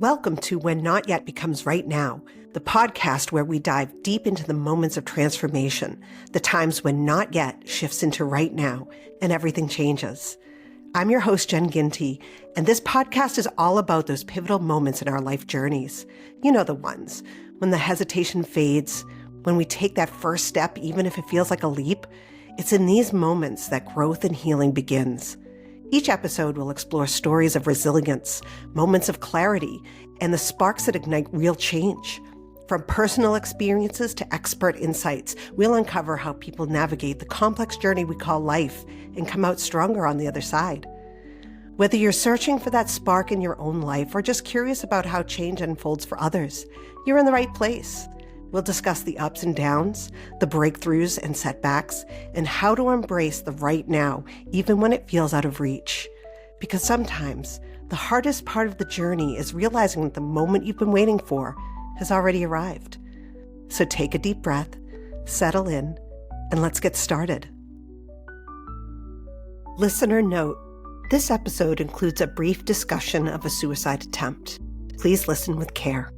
Welcome to When Not Yet Becomes Right Now, the podcast where we dive deep into the moments of transformation, the times when not yet shifts into right now and everything changes. I'm your host, Jen Ginty, and this podcast is all about those pivotal moments in our life journeys. You know the ones, when the hesitation fades, when we take that first step, even if it feels like a leap. It's in these moments that growth and healing begins. Each episode will explore stories of resilience, moments of clarity, and the sparks that ignite real change. From personal experiences to expert insights, we'll uncover how people navigate the complex journey we call life and come out stronger on the other side. Whether you're searching for that spark in your own life or just curious about how change unfolds for others, you're in the right place. We'll discuss the ups and downs, the breakthroughs and setbacks, and how to embrace the right now, even when it feels out of reach. Because sometimes the hardest part of the journey is realizing that the moment you've been waiting for has already arrived. So take a deep breath, settle in, and let's get started. Listener note, this episode includes a brief discussion of a suicide attempt. Please listen with care.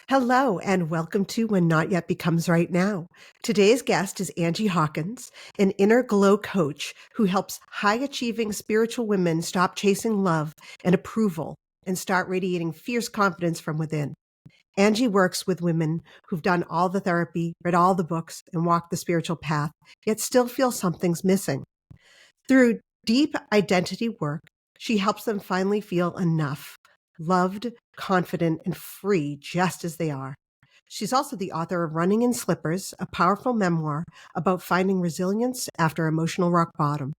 Hello, and welcome to When Not Yet Becomes Right Now. Today's guest is Angie Hawkins, an inner glow coach who helps high-achieving spiritual women stop chasing love and approval and start radiating fierce confidence from within. Angie works with women who've done all the therapy, read all the books, and walked the spiritual path, yet still feel something's missing. Through deep identity work, she helps them finally feel enough, loved, confident, and free just as they are. She's also the author of Running in Slippers, a powerful memoir about finding resilience after emotional rock bottom.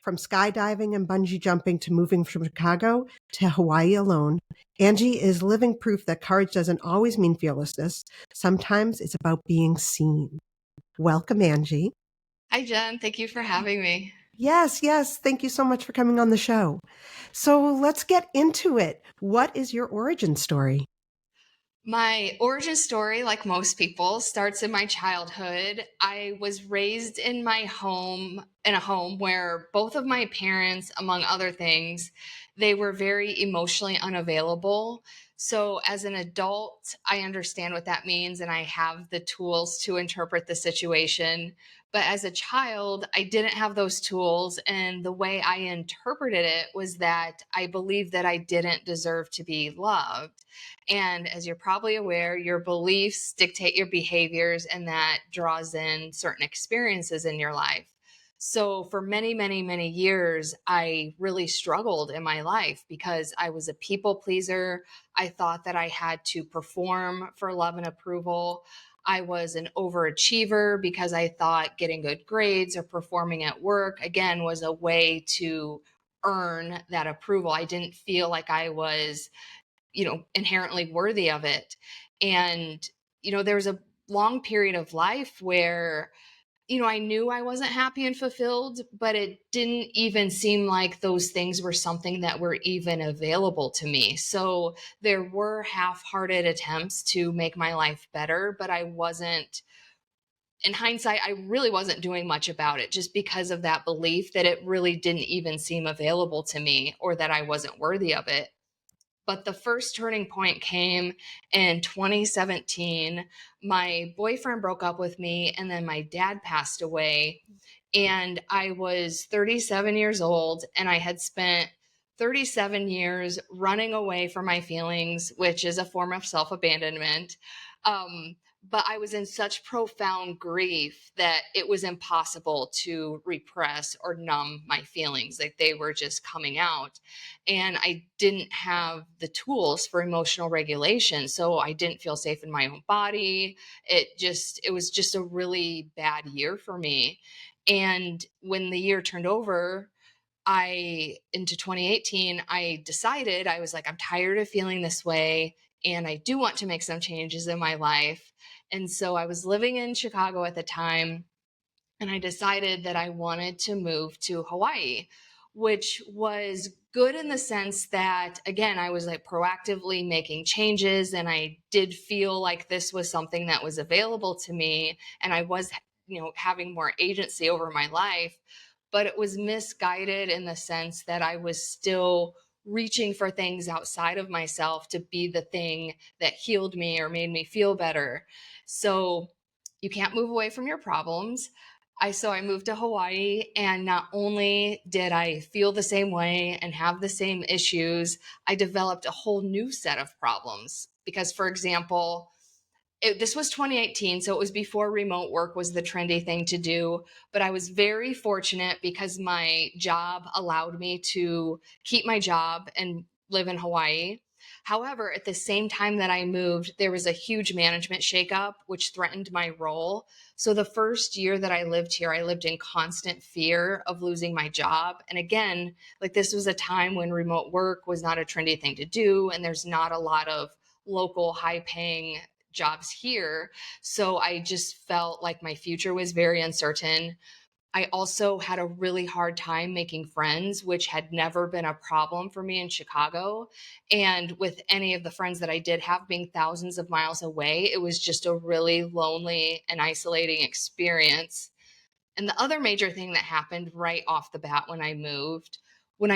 From skydiving and bungee jumping to moving from Chicago to Hawaii alone, Angie is living proof that courage doesn't always mean fearlessness. Sometimes it's about being seen. Welcome, Angie. Hi, Jen. Thank you for having me. Yes. Thank you so much for coming on the show. So let's get into it. What is your origin story? My origin story, like most people, starts in my childhood. I was raised in a home where both of my parents, among other things, they were very emotionally unavailable. So as an adult, I understand what that means and I have the tools to interpret the situation. But as a child, I didn't have those tools. And the way I interpreted it was that I believed that I didn't deserve to be loved. And as you're probably aware, your beliefs dictate your behaviors, and that draws in certain experiences in your life. So for many, many, many years, I really struggled in my life because I was a people pleaser. I thought that I had to perform for love and approval. I was an overachiever because I thought getting good grades or performing at work, again, was a way to earn that approval. I didn't feel like I was inherently worthy of it. And, there was a long period of life where, I knew I wasn't happy and fulfilled, but it didn't even seem like those things were something that were even available to me. So there were half-hearted attempts to make my life better, but in hindsight, I really wasn't doing much about it just because of that belief that it really didn't even seem available to me or that I wasn't worthy of it. But the first turning point came in 2017. My boyfriend broke up with me, and then my dad passed away. And I was 37 years old, and I had spent 37 years running away from my feelings, which is a form of self abandonment. But I was in such profound grief that it was impossible to repress or numb my feelings. Like they were just coming out. And I didn't have the tools for emotional regulation. So I didn't feel safe in my own body. It was just a really bad year for me. And when the year turned over, into 2018, I decided, I was like, I'm tired of feeling this way. And I do want to make some changes in my life. And so I was living in Chicago at the time. And I decided that I wanted to move to Hawaii, which was good in the sense that, again, I was like proactively making changes and I did feel like this was something that was available to me. And I was, having more agency over my life, but it was misguided in the sense that I was still reaching for things outside of myself to be the thing that healed me or made me feel better. So you can't move away from your problems. I moved to Hawaii, and not only did I feel the same way and have the same issues, I developed a whole new set of problems. Because, for example, this was 2018, so it was before remote work was the trendy thing to do. But I was very fortunate because my job allowed me to keep my job and live in Hawaii. However, at the same time that I moved, there was a huge management shakeup, which threatened my role. So the first year that I lived here, I lived in constant fear of losing my job. And again, like, this was a time when remote work was not a trendy thing to do, and there's not a lot of local high paying jobs here. So I just felt like my future was very uncertain. I also had a really hard time making friends, which had never been a problem for me in Chicago. And with any of the friends that I did have being thousands of miles away, it was just a really lonely and isolating experience. And the other major thing that happened right off the bat when I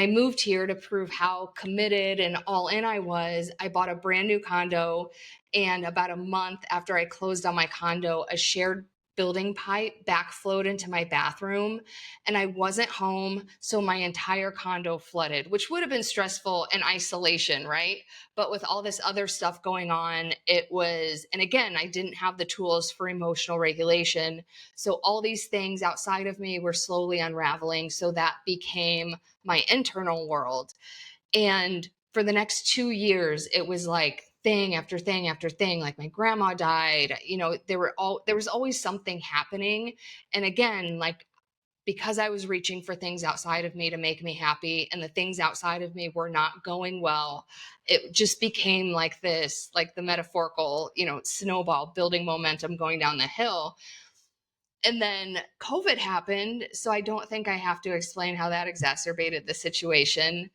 moved here to prove how committed and all in I was, I bought a brand new condo. And about a month after I closed on my condo, a shared building pipe backflowed into my bathroom, and I wasn't home. So my entire condo flooded, which would have been stressful in isolation, right? But with all this other stuff going on, and again, I didn't have the tools for emotional regulation. So all these things outside of me were slowly unraveling. So that became my internal world. And for the next 2 years, it was like thing after thing after thing. Like, my grandma died, there was always something happening. And again, like, because I was reaching for things outside of me to make me happy, and the things outside of me were not going well, it just became like this, like the metaphorical, snowball building momentum going down the hill. And then COVID happened. So I don't think I have to explain how that exacerbated the situation.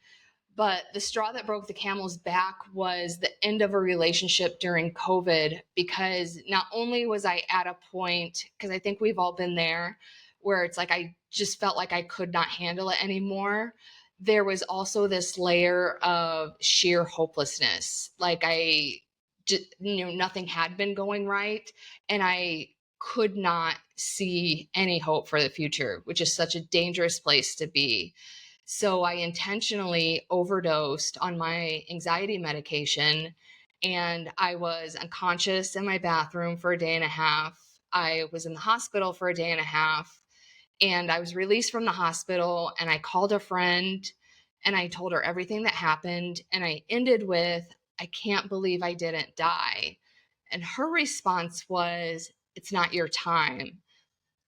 But the straw that broke the camel's back was the end of a relationship during COVID, because not only was I at a point, because I think we've all been there, where it's like I just felt like I could not handle it anymore. There was also this layer of sheer hopelessness. Like, nothing had been going right. And I could not see any hope for the future, which is such a dangerous place to be. So I intentionally overdosed on my anxiety medication, and I was unconscious in my bathroom for a day and a half. I was in the hospital for a day and a half, and I was released from the hospital, and I called a friend and I told her everything that happened. And I ended with, "I can't believe I didn't die." And her response was, "It's not your time."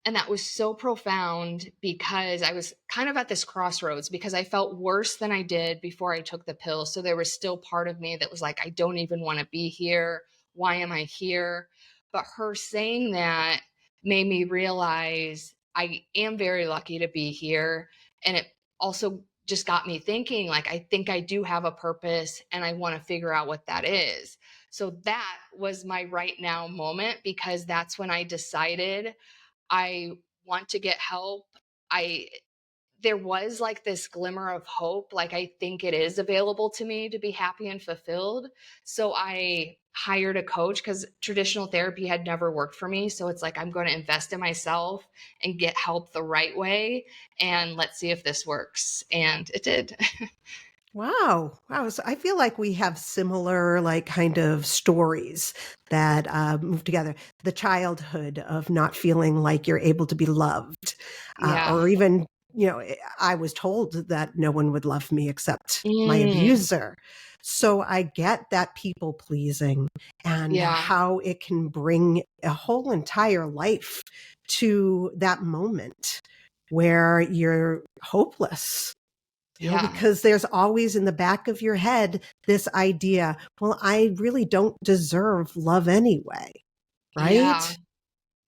And that was so profound, because I was kind of at this crossroads, because I felt worse than I did before I took the pill. So there was still part of me that was like, I don't even want to be here. Why am I here? But her saying that made me realize I am very lucky to be here. And it also just got me thinking, like, I think I do have a purpose, and I want to figure out what that is. So that was my right now moment, because that's when I decided I want to get help. I There was like this glimmer of hope, like, I think it is available to me to be happy and fulfilled. So I hired a coach, cuz traditional therapy had never worked for me. So it's like, I'm going to invest in myself and get help the right way, and let's see if this works. And it did. Wow. Wow. So I feel like we have similar, like, kind of stories that move together. The childhood of not feeling like you're able to be loved, Yeah. or even, I was told that no one would love me except my Mm, abuser. So I get that people pleasing and yeah. how it can bring a whole entire life to that moment where you're hopeless, Yeah. because there's always in the back of your head this idea, well, I really don't deserve love anyway, Yeah. right?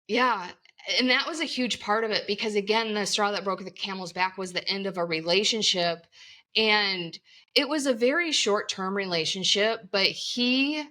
Yeah. And that was a huge part of it, because again, the straw that broke the camel's back was the end of a relationship. And it was a very short term relationship, but he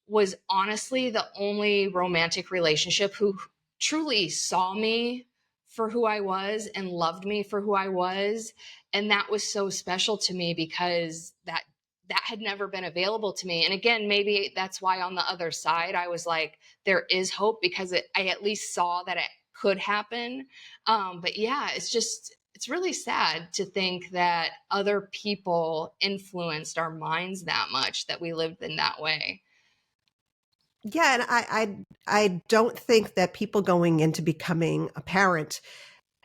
was honestly the only romantic relationship who truly saw me for who I was and loved me for who I was. And that was so special to me because that had never been available to me. And again, maybe that's why on the other side, I was like, there is hope because I at least saw that it could happen. But yeah, it's really sad to think that other people influenced our minds that much, that we lived in that way. Yeah, and I don't think that people going into becoming a parent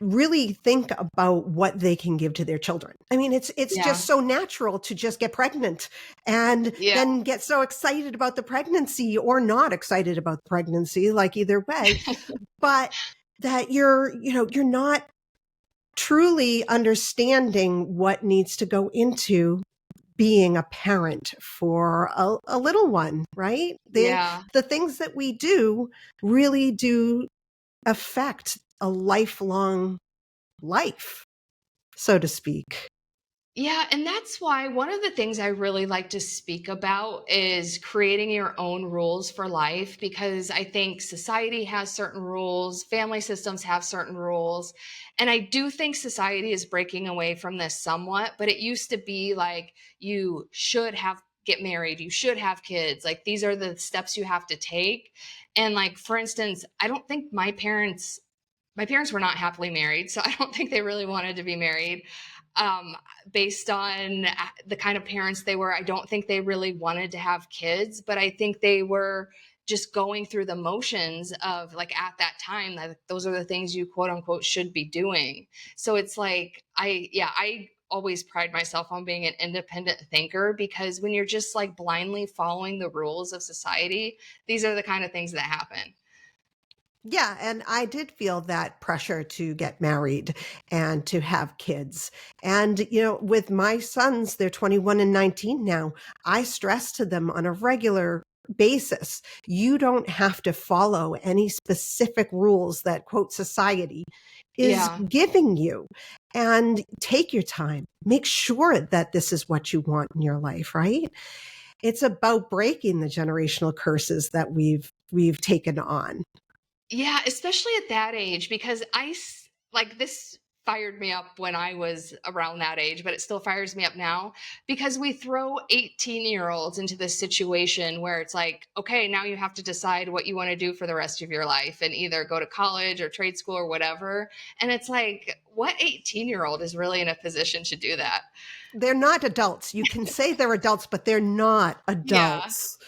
really think about what they can give to their children. I mean, it's Yeah. just so natural to just get pregnant and Yeah. then get so excited about the pregnancy or not excited about the pregnancy, like either way, but that you're not truly understanding what needs to go into being a parent for a little one, right? Yeah. The things that we do really do affect a lifelong life, so to speak. Yeah, and that's why one of the things I really like to speak about is creating your own rules for life, because I think society has certain rules, family systems have certain rules, and I do think society is breaking away from this somewhat, but it used to be like you should have get married, you should have kids, like these are the steps you have to take. And like for instance, I don't think my parents were not happily married, so I don't think they really wanted to be married. Um, Based on the kind of parents they were, I don't think they really wanted to have kids, but I think they were just going through the motions of like at that time that those are the things you quote unquote should be doing. So it's like I always pride myself on being an independent thinker, because when you're just like blindly following the rules of society, these are the kind of things that happen. Yeah, and I did feel that pressure to get married and to have kids. And, with my sons, they're 21 and 19 now, I stress to them on a regular basis, you don't have to follow any specific rules that, quote, society is Yeah. giving you. And take your time. Make sure that this is what you want in your life, right? It's about breaking the generational curses that we've taken on. Yeah, especially at that age, because like this fired me up when I was around that age, but it still fires me up now because we throw 18-year-olds into this situation where it's like, okay, now you have to decide what you want to do for the rest of your life and either go to college or trade school or whatever. And it's like, what 18-year-old is really in a position to do that? They're not adults. You can say they're adults, but they're not Yeah. adults.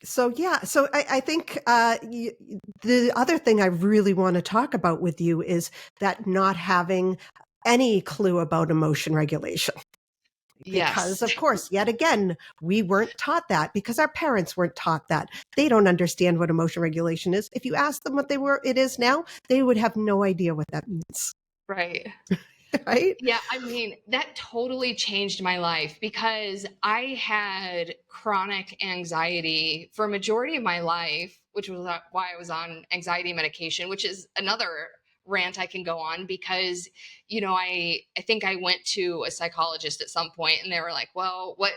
So yeah, so I think the other thing I really want to talk about with you is that not having any clue about emotion regulation. Because Yes. of course, yet again, we weren't taught that because our parents weren't taught that. They don't understand what emotion regulation is. If you ask them what it is now, they would have no idea what that means. Right. Right? Yeah, I mean, that totally changed my life because I had chronic anxiety for a majority of my life, which was why I was on anxiety medication, which is another rant I can go on because, I think I went to a psychologist at some point and they were like, "Well, what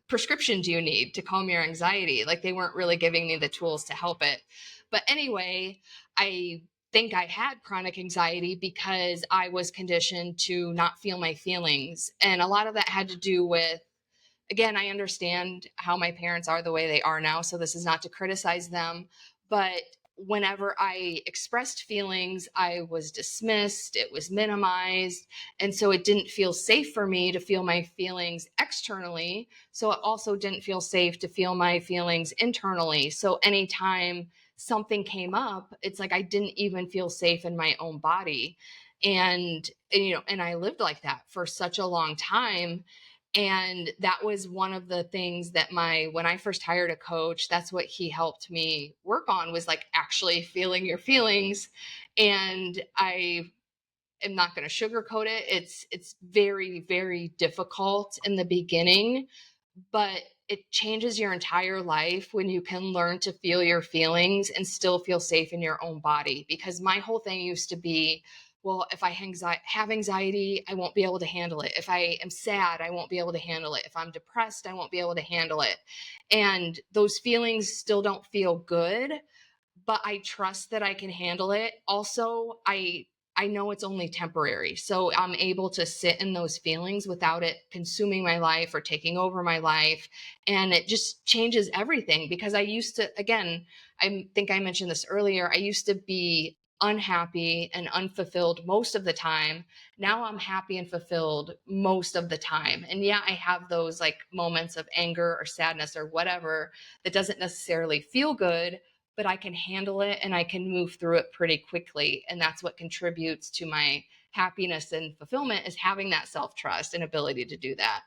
prescription do you need to calm your anxiety?" Like they weren't really giving me the tools to help it. But anyway, I think I had chronic anxiety because I was conditioned to not feel my feelings. And a lot of that had to do with, again, I understand how my parents are the way they are now. So this is not to criticize them. But whenever I expressed feelings, I was dismissed, it was minimized. And so it didn't feel safe for me to feel my feelings externally. So it also didn't feel safe to feel my feelings internally. So anytime something came up, it's like I didn't even feel safe in my own body. And I lived like that for such a long time. And that was one of the things that when I first hired a coach, that's what he helped me work on, was like actually feeling your feelings. And I am not going to sugarcoat it. It's very, very difficult in the beginning, but it changes your entire life when you can learn to feel your feelings and still feel safe in your own body. Because my whole thing used to be, well, if I have anxiety, I won't be able to handle it. If I am sad, I won't be able to handle it. If I'm depressed, I won't be able to handle it. And those feelings still don't feel good, but I trust that I can handle it. Also, I know it's only temporary. So I'm able to sit in those feelings without it consuming my life or taking over my life. And it just changes everything because I used to, again, I think I mentioned this earlier, I used to be unhappy and unfulfilled most of the time. Now I'm happy and fulfilled most of the time. And yeah, I have those like moments of anger or sadness or whatever that doesn't necessarily feel good, but I can handle it and I can move through it pretty quickly. And that's what contributes to my happiness and fulfillment is having that self-trust and ability to do that.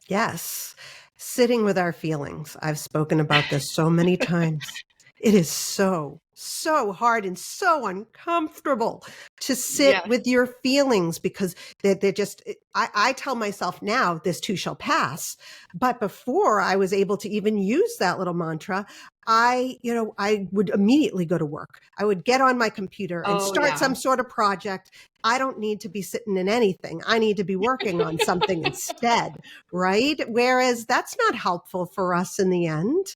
Yes. Sitting with our feelings. I've spoken about this so many times. It is so, so hard and so uncomfortable to sit Yes. with your feelings because they're just, I tell myself now, this too shall pass. But before I was able to even use that little mantra, I would immediately go to work. I would get on my computer and Oh, start yeah. some sort of project. I don't need to be sitting in anything. I need to be working on something instead, right? Whereas that's not helpful for us in the end.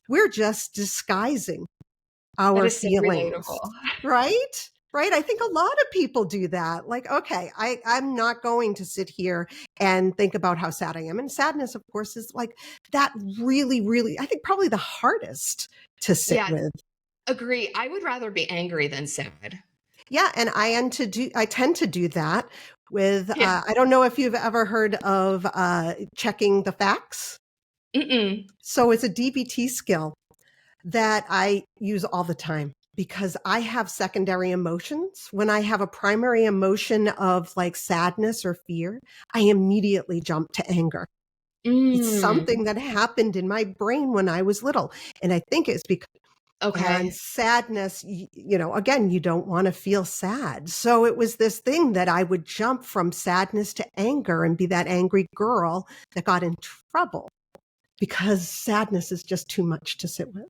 We're just disguising That our is so feelings, relatable. right? Right. I think a lot of people do that. Like, okay, I'm not going to sit here and think about how sad I am. And sadness, of course, is like that really, really, I think probably the hardest to sit Yeah, with. agree. I would rather be angry than sad. Yeah. And I tend to do that with, Yeah. I don't know if you've ever heard of checking the facts. Mm-mm. So it's a DBT skill that I use all the time because I have secondary emotions. When I have a primary emotion of like sadness or fear, I immediately jump to anger. It's Mm. something that happened in my brain when I was little. And I think it's because, and Okay. sadness, again, you don't want to feel sad. So it was this thing that I would jump from sadness to anger and be that angry girl that got in trouble because sadness is just too much to sit with.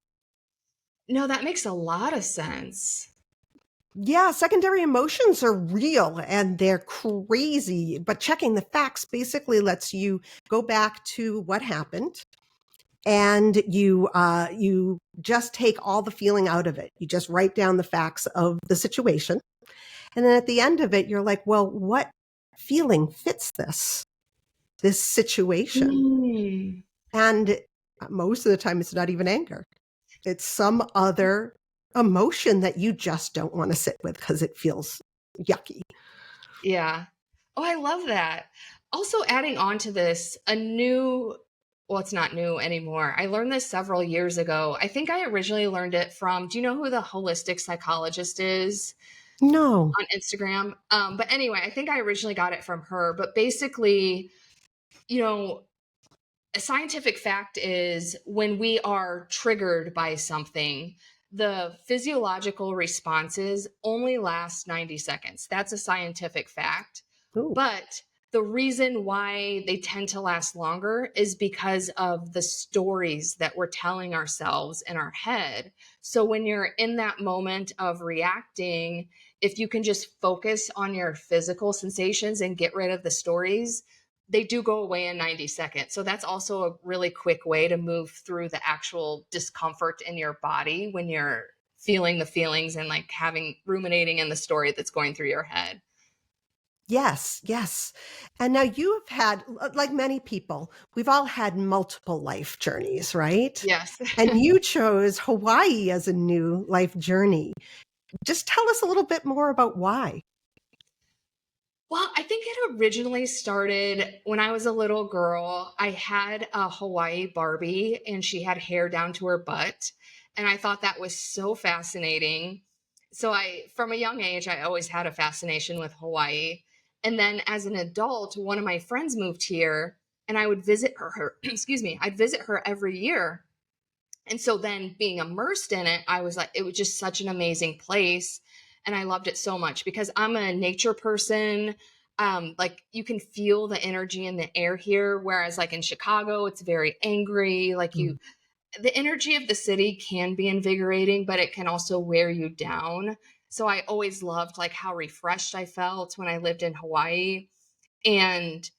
No, that makes a lot of sense. Yeah, secondary emotions are real and they're crazy, but checking the facts basically lets you go back to what happened and you just take all the feeling out of it. You just write down the facts of the situation. And then at the end of it, you're like, well, what feeling fits this situation? Mm. And most of the time it's not even anger. It's some other emotion that you just don't want to sit with because it feels yucky. Yeah. Oh, I love that. Also, adding on to this, well, it's not new anymore. I learned this several years ago. I think I originally learned it from, do you know who the holistic psychologist is No. on Instagram? But anyway, I think I originally got it from her. But basically, you know, a scientific fact is when we are triggered by something, the physiological responses only last 90 seconds. That's a scientific fact. Ooh. But the reason why they tend to last longer is because of the stories that we're telling ourselves in our head. So when you're in that moment of reacting, if you can just focus on your physical sensations and get rid of the stories, they do go away in 90 seconds. So that's also a really quick way to move through the actual discomfort in your body when you're feeling the feelings and like having ruminating in the story that's going through your head. Yes, yes. And now you have had, like many people, we've all had multiple life journeys, right? Yes. And you chose Hawaii as a new life journey. Just tell us a little bit more about why. Well, I think it originally started when I was a little girl. I had a Hawaii Barbie and she had hair down to her butt. And I thought that was so fascinating. So from a young age, I always had a fascination with Hawaii. And then as an adult, one of my friends moved here and I would visit excuse me, I'd visit her every year. And so then being immersed in it, I was like, it was just such an amazing place. And I loved it so much because I'm a nature person. Like you can feel the energy in the air here. Whereas like in Chicago, it's very angry. Mm. The energy of the city can be invigorating, but it can also wear you down. So I always loved like how refreshed I felt when I lived in Hawaii. And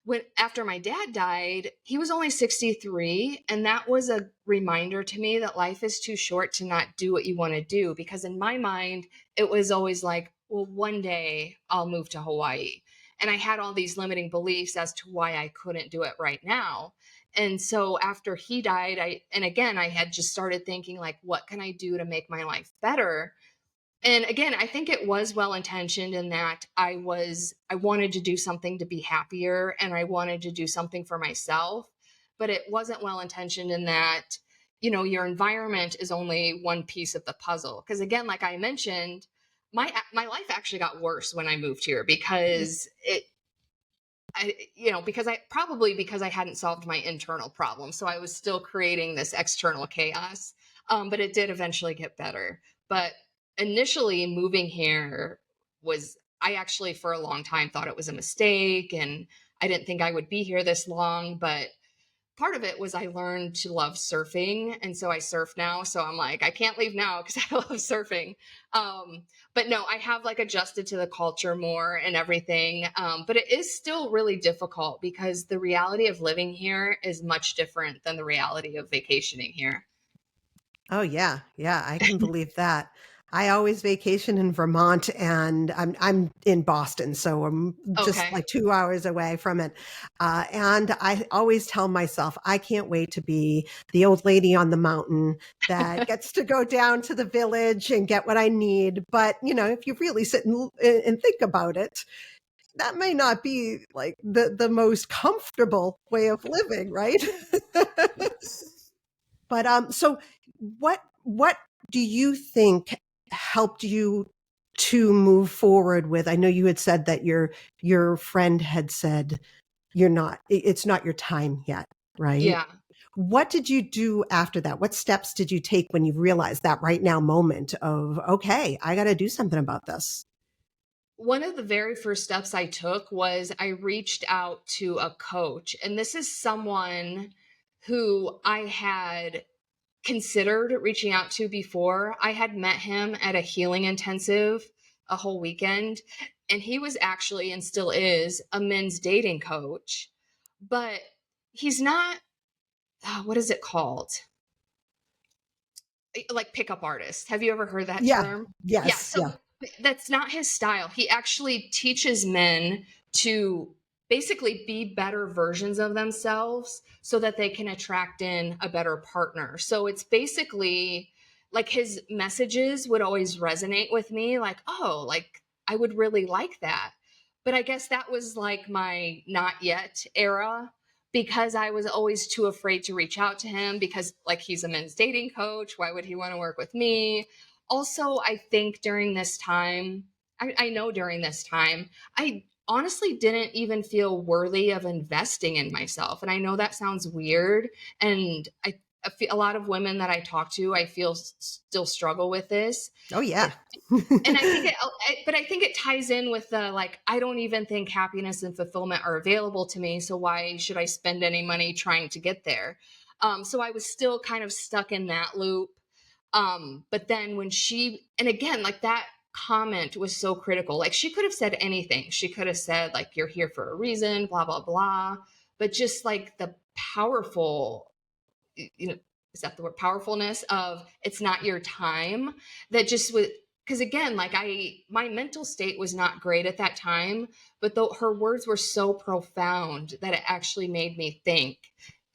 when after my dad died, he was only 63, and that was a reminder to me that life is too short to not do what you want to do, because in my mind it was always like, well, one day I'll move to Hawaii. And I had all these limiting beliefs as to why I couldn't do it right now. And so after he died, I had just started thinking, like, what can I do to make my life better? And again, I think it was well intentioned in that I wanted to do something to be happier, and I wanted to do something for myself, but it wasn't well intentioned in that, your environment is only one piece of the puzzle. Because again, like I mentioned, my life actually got worse when I moved here, because because I hadn't solved my internal problem. So I was still creating this external chaos. But it did eventually get better. But initially moving here I actually for a long time thought it was a mistake, and I didn't think I would be here this long. But part of it was I learned to love surfing. And so I surf now. So I'm like, I can't leave now because I love surfing. Um, but no, I have like adjusted to the culture more and everything. But it is still really difficult because the reality of living here is much different than the reality of vacationing here. Oh yeah, yeah, I can believe that. I always vacation in Vermont, and I'm in Boston, so I'm just Okay. like 2 hours away from it. And I always tell myself I can't wait to be the old lady on the mountain that gets to go down to the village and get what I need. But if you really sit and think about it, that may not be like the most comfortable way of living, right? But so what do you think helped you to move forward with? I know you had said that your friend had said it's not your time yet, right? Yeah. What did you do after that? What steps did you take when you realized that right now moment of, okay, I got to do something about this? One of the very first steps I took was I reached out to a coach. And this is someone who I had considered reaching out to before. I had met him at a healing intensive a whole weekend, and he was actually and still is a men's dating coach, but he's not, what is it called? Like pickup artist. Have you ever heard that Yeah. term? Yeah, Yes. Yeah. so that's not his style. He actually teaches men to basically be better versions of themselves so that they can attract in a better partner. So it's basically like his messages would always resonate with me, like, oh, like I would really like that. But I guess that was like my not yet era, because I was always too afraid to reach out to him, because like he's a men's dating coach. Why would he want to work with me? Also, I think during this time, I know during this time, I honestly didn't even feel worthy of investing in myself. And I know that sounds weird. And I feel a lot of women that I talk to, I feel still struggle with this. Oh yeah. And but I think it ties in with the, like, I don't even think happiness and fulfillment are available to me, so why should I spend any money trying to get there? So I was still kind of stuck in that loop. But then and again, like, that comment was so critical. Like, she could have said anything. She could have said, like, you're here for a reason, blah blah blah. But just like the powerful, you know, is that the word, powerfulness of it's not your time, that just was, because again, like, my mental state was not great at that time, but though her words were so profound that it actually made me think,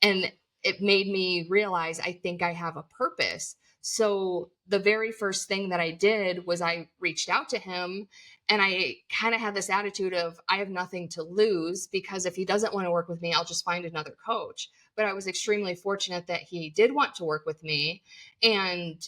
and it made me realize I think I have a purpose. So the very first thing that I did was I reached out to him, and I kind of had this attitude of I have nothing to lose, because if he doesn't want to work with me, I'll just find another coach. But I was extremely fortunate that he did want to work with me. And,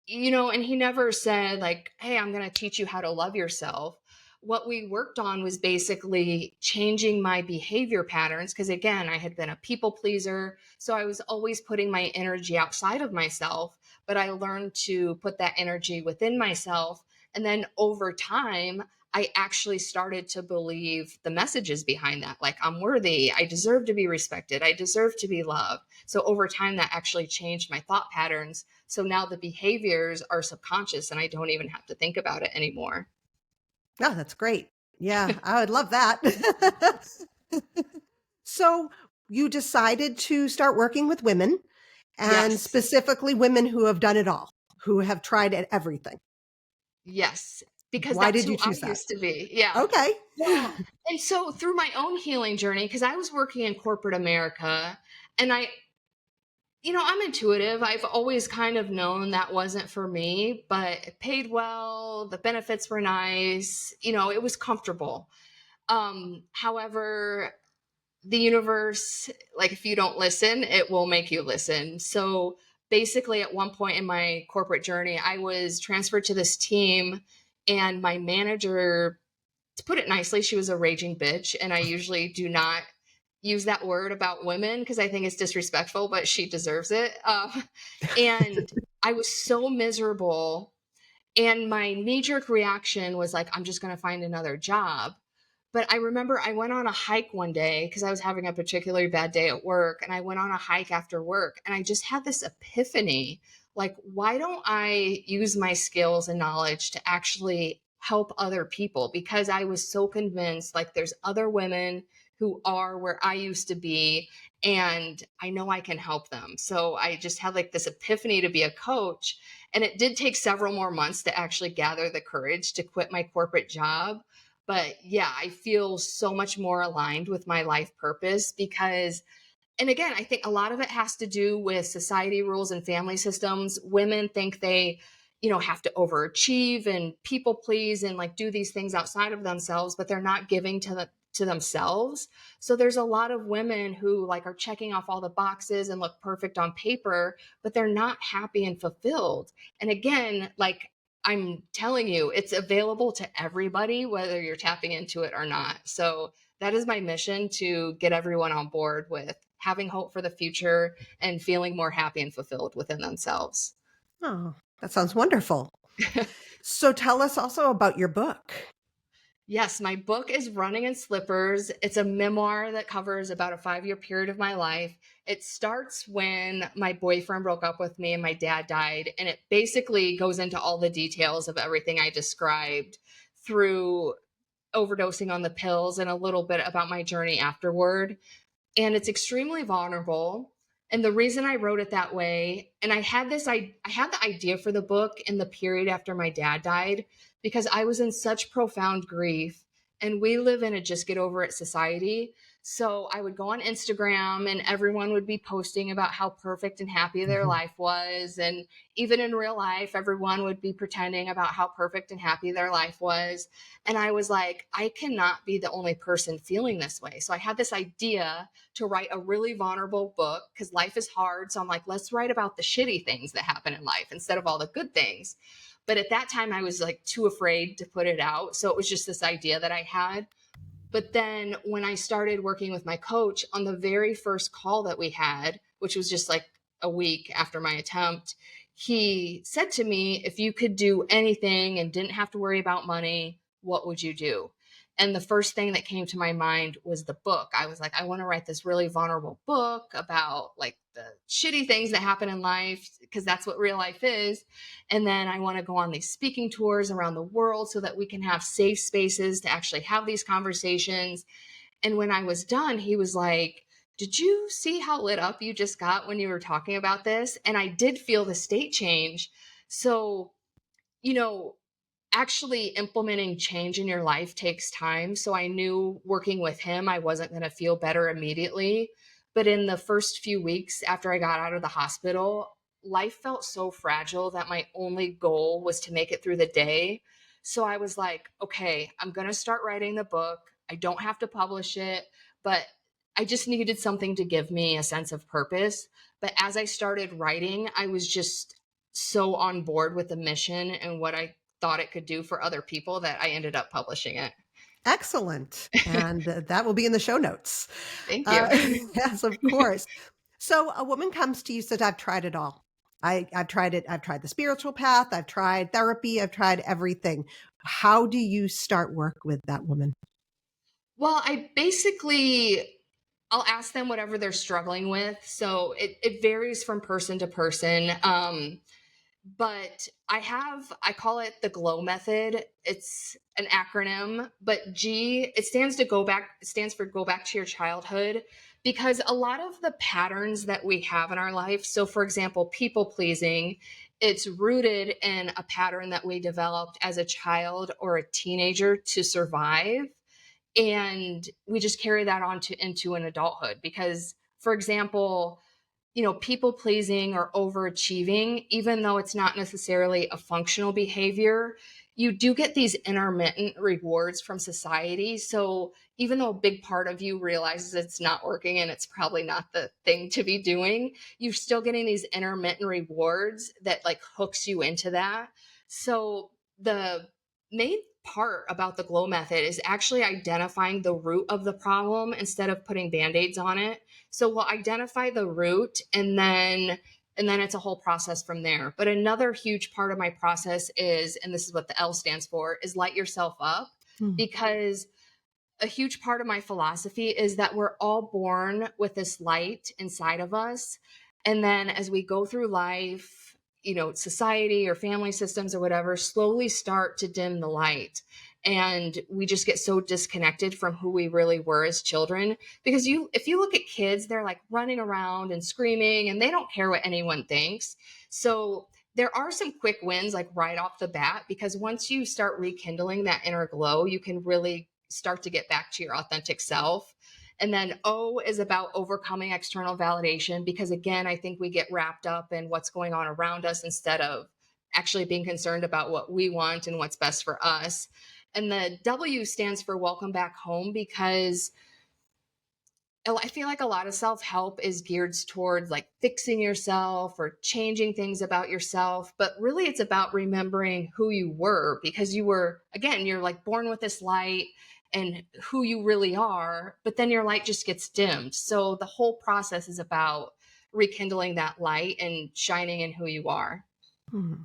and he never said, like, hey, I'm going to teach you how to love yourself. What we worked on was basically changing my behavior patterns. Because again, I had been a people pleaser. So I was always putting my energy outside of myself. But I learned to put that energy within myself. And then over time, I actually started to believe the messages behind that. Like, I'm worthy. I deserve to be respected. I deserve to be loved. So over time, that actually changed my thought patterns. So now the behaviors are subconscious and I don't even have to think about it anymore. Oh, that's great. Yeah, I would love that. So you decided to start working with women, and Yes. specifically women who have done it all, who have tried everything. Yes. Because Why that's did you who I choose that? used to be. Yeah. Okay. Well, and so through my own healing journey, because I was working in corporate America, and I'm intuitive. I've always kind of known that wasn't for me, but it paid well. The benefits were nice. It was comfortable. However, the universe, like if you don't listen, it will make you listen. So basically, at one point in my corporate journey, I was transferred to this team, and my manager, to put it nicely, she was a raging bitch. And I usually do not use that word about women because I think it's disrespectful, but she deserves it. And I was so miserable. And my knee jerk reaction was like, I'm just going to find another job. But I remember I went on a hike one day because I was having a particularly bad day at work. And I went on a hike after work, and I just had this epiphany, like, why don't I use my skills and knowledge to actually help other people? Because I was so convinced, like, there's other women who are where I used to be, and I know I can help them. So I just had like this epiphany to be a coach. And it did take several more months to actually gather the courage to quit my corporate job. But yeah, I feel so much more aligned with my life purpose because, and again, I think a lot of it has to do with society rules and family systems. Women think they, have to overachieve and people please and like do these things outside of themselves, but they're not giving to themselves. So there's a lot of women who like are checking off all the boxes and look perfect on paper, but they're not happy and fulfilled. And again, like I'm telling you, it's available to everybody, whether you're tapping into it or not. So that is my mission, to get everyone on board with having hope for the future and feeling more happy and fulfilled within themselves. Oh, that sounds wonderful. So tell us also about your book. Yes, my book is Running in Slippers. It's a memoir that covers about a 5-year period of my life. It starts when my boyfriend broke up with me and my dad died. And it basically goes into all the details of everything I described, through overdosing on the pills and a little bit about my journey afterward. And it's extremely vulnerable. And the reason I wrote it that way, and I had the idea for the book in the period after my dad died, because I was in such profound grief, and we live in a just get over it society. So I would go on Instagram and everyone would be posting about how perfect and happy their Mhm. life was. And even in real life, everyone would be pretending about how perfect and happy their life was. And I was like, I cannot be the only person feeling this way. So I had this idea to write a really vulnerable book because life is hard. So I'm like, let's write about the shitty things that happen in life instead of all the good things. But at that time, I was like too afraid to put it out. So it was just this idea that I had. But then when I started working with my coach, on the very first call that we had, which was just like a week after my attempt, he said to me, if you could do anything and didn't have to worry about money, what would you do? And the first thing that came to my mind was the book. I was like, I want to write this really vulnerable book about like the shitty things that happen in life, because that's what real life is. And then I want to go on these speaking tours around the world so that we can have safe spaces to actually have these conversations. And when I was done, he was like, did you see how lit up you just got when you were talking about this? And I did feel the state change. So, you know, actually implementing change in your life takes time. So I knew working with him, I wasn't going to feel better immediately. But in the first few weeks after I got out of the hospital, life felt so fragile that my only goal was to make it through the day. So I was like, okay, I'm going to start writing the book. I don't have to publish it, but I just needed something to give me a sense of purpose. But as I started writing, I was just so on board with the mission and what I thought it could do for other people that I ended up publishing it. Excellent. And that will be in the show notes. Thank you. Yes, of course. So a woman comes to you, says, I've tried it all. I've tried it. I've tried the spiritual path. I've tried therapy. I've tried everything. How do you start work with that woman? Well, I'll ask them whatever they're struggling with. So it varies from person to person. But I call it the GLOW method. It's an acronym, but G, it stands for go back to your childhood, because a lot of the patterns that we have in our life, so for example, people pleasing, it's rooted in a pattern that we developed as a child or a teenager to survive. And we just carry that on into an adulthood because, for example, people pleasing or overachieving, even though it's not necessarily a functional behavior, you do get these intermittent rewards from society. So even though a big part of you realizes it's not working and it's probably not the thing to be doing, you're still getting these intermittent rewards that like hooks you into that. So the main part about the GLOW method is actually identifying the root of the problem instead of putting band-aids on it. So we'll identify the root, and then it's a whole process from there. But another huge part of my process is, and this is what the L stands for, is light yourself up, Mm. because a huge part of my philosophy is that we're all born with this light inside of us. And then as we go through life, society or family systems or whatever slowly start to dim the light. And we just get so disconnected from who we really were as children. Because if you look at kids, they're like running around and screaming and they don't care what anyone thinks. So there are some quick wins, like right off the bat, because once you start rekindling that inner glow, you can really start to get back to your authentic self. And then O is about overcoming external validation, because again, I think we get wrapped up in what's going on around us instead of actually being concerned about what we want and what's best for us. And the W stands for welcome back home, because I feel like a lot of self help is geared towards like fixing yourself or changing things about yourself. But really, it's about remembering who you were, because again, you're like born with this light and who you really are. But then your light just gets dimmed. So the whole process is about rekindling that light and shining in who you are. Mhm.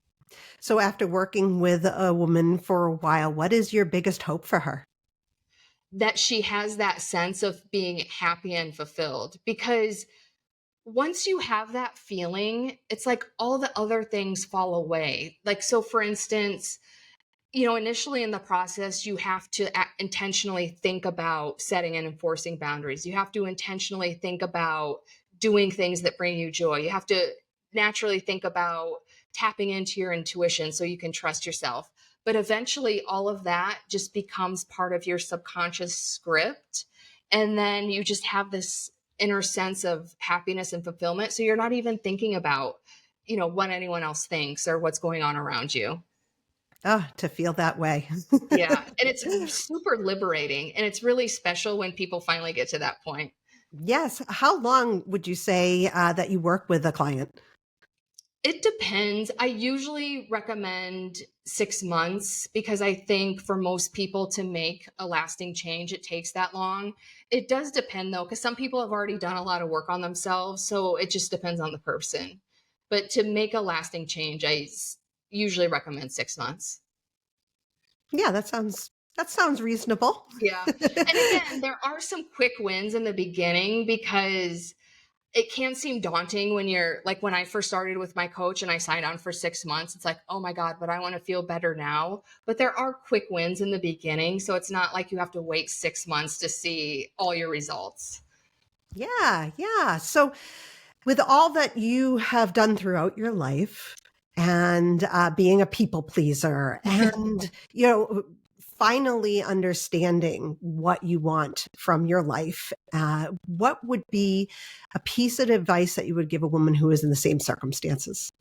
So after working with a woman for a while, what is your biggest hope for her? That she has that sense of being happy and fulfilled, because once you have that feeling, it's like all the other things fall away. Like, so for instance, initially in the process, you have to intentionally think about setting and enforcing boundaries. You have to intentionally think about doing things that bring you joy. You have to naturally think about tapping into your intuition so you can trust yourself. But eventually, all of that just becomes part of your subconscious script. And then you just have this inner sense of happiness and fulfillment. So you're not even thinking about, what anyone else thinks or what's going on around you. Ah, to feel that way. Yeah, and it's super liberating, and it's really special when people finally get to that point. Yes. How long would you say that you work with a client? It depends. I usually recommend 6 months, because I think for most people to make a lasting change, it takes that long. It does depend though, because some people have already done a lot of work on themselves, so it just depends on the person. But to make a lasting change, usually recommend 6 months. Yeah, that sounds reasonable. Yeah. And again, there are some quick wins in the beginning, because it can seem daunting when you're like, when I first started with my coach and I signed on for 6 months, it's like, oh my God, but I want to feel better now. But there are quick wins in the beginning. So it's not like you have to wait 6 months to see all your results. Yeah, yeah. So with all that you have done throughout your life and being a people pleaser and, finally understanding what you want from your life, what would be a piece of advice that you would give a woman who is in the same circumstances?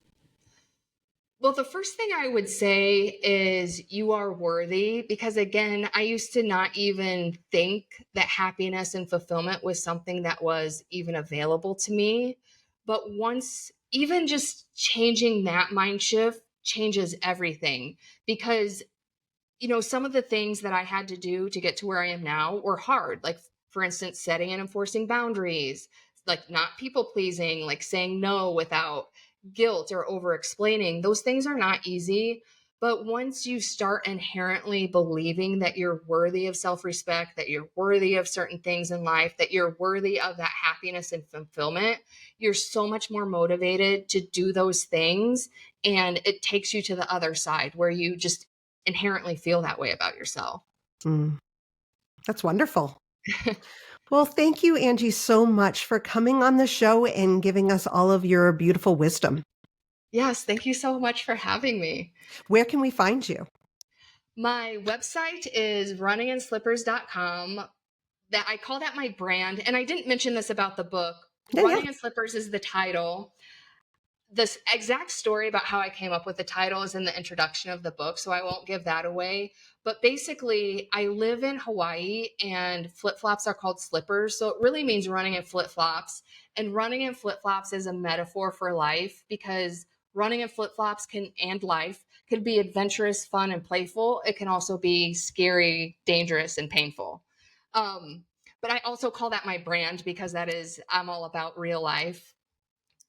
Well, the first thing I would say is you are worthy, because again, I used to not even think that happiness and fulfillment was something that was even available to me. But once, even just changing that mind shift changes everything, because some of the things that I had to do to get to where I am now were hard. Like, for instance, setting and enforcing boundaries, like not people pleasing, like saying no without guilt or over explaining. Those things are not easy. But once you start inherently believing that you're worthy of self-respect, that you're worthy of certain things in life, that you're worthy of that happiness and fulfillment, you're so much more motivated to do those things. And it takes you to the other side where you just inherently feel that way about yourself. Mm, that's wonderful. Well, thank you, Angie, so much for coming on the show and giving us all of your beautiful wisdom. Yes, thank you so much for having me. Where can we find you? My website is runninginslippers.com. That I call that my brand. And I didn't mention this about the book. Yeah. Running in Slippers is the title. This exact story about how I came up with the title is in the introduction of the book, so I won't give that away. But basically, I live in Hawaii and flip-flops are called slippers. So it really means running in flip-flops. And running in flip-flops is a metaphor for life because running in flip-flops and life can be adventurous, fun, and playful. It can also be scary, dangerous, and painful. But I also call that my brand because I'm all about real life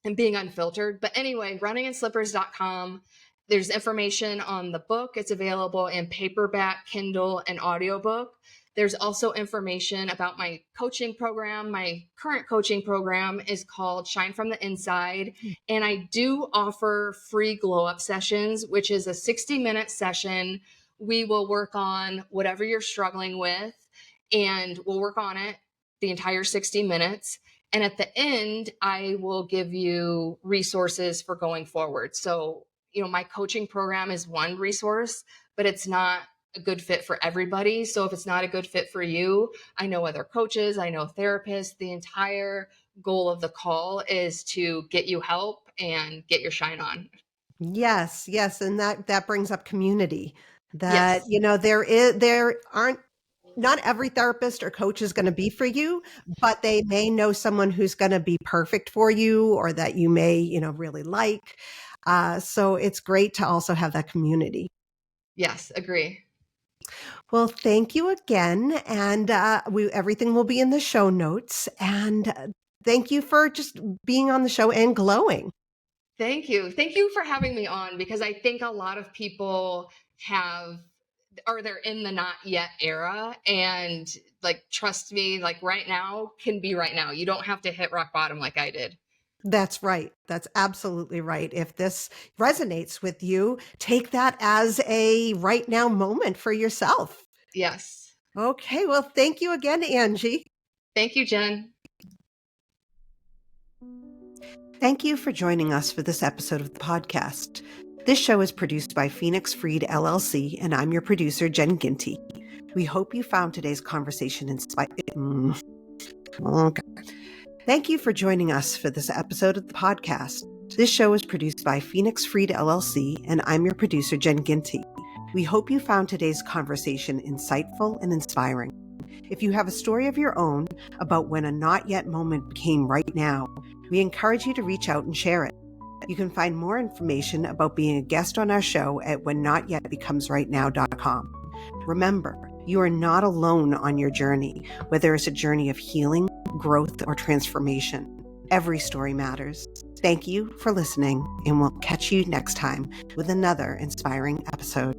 and being unfiltered. But anyway, runninginslippers.com. There's information on the book. It's available in paperback, Kindle, and audiobook. There's also information about my coaching program. My current coaching program is called Shine from the Inside. And I do offer free glow up sessions, which is a 60-minute session. We will work on whatever you're struggling with, and we'll work on it the entire 60 minutes. And at the end, I will give you resources for going forward. So, my coaching program is one resource, but it's not a good fit for everybody. So if it's not a good fit for you, I know other coaches, I know therapists. The entire goal of the call is to get you help and get your shine on. Yes, yes. And that brings up community. That, Yes. there aren't not every therapist or coach is going to be for you, but they may know someone who's going to be perfect for you or that you may, really like. So it's great to also have that community. Yes, agree. Well, thank you again. And everything will be in the show notes. And thank you for just being on the show and glowing. Thank you. Thank you for having me on because I think a lot of people they're in the not yet era, and like, trust me, like right now can be right now. You don't have to hit rock bottom like I did. That's right. That's absolutely right. If this resonates with you, take that as a right now moment for yourself. Yes. Okay. Well, thank you again, Angie. Thank you, Jen. Thank you for joining us for this episode of the podcast. This show is produced by Phoenix Freed LLC, and I'm your producer, Jen Ginty. We hope you found today's conversation inspiring. Okay. Thank you for joining us for this episode of the podcast. This show is produced by Phoenix Freed LLC, and I'm your producer, Jen Ginty. We hope you found today's conversation insightful and inspiring. If you have a story of your own about when a not yet moment became right now, we encourage you to reach out and share it. You can find more information about being a guest on our show at whennotYetBecomesRightNow.com. Remember, you are not alone on your journey, whether it's a journey of healing, growth, or transformation. Every story matters. Thank you for listening, and we'll catch you next time with another inspiring episode.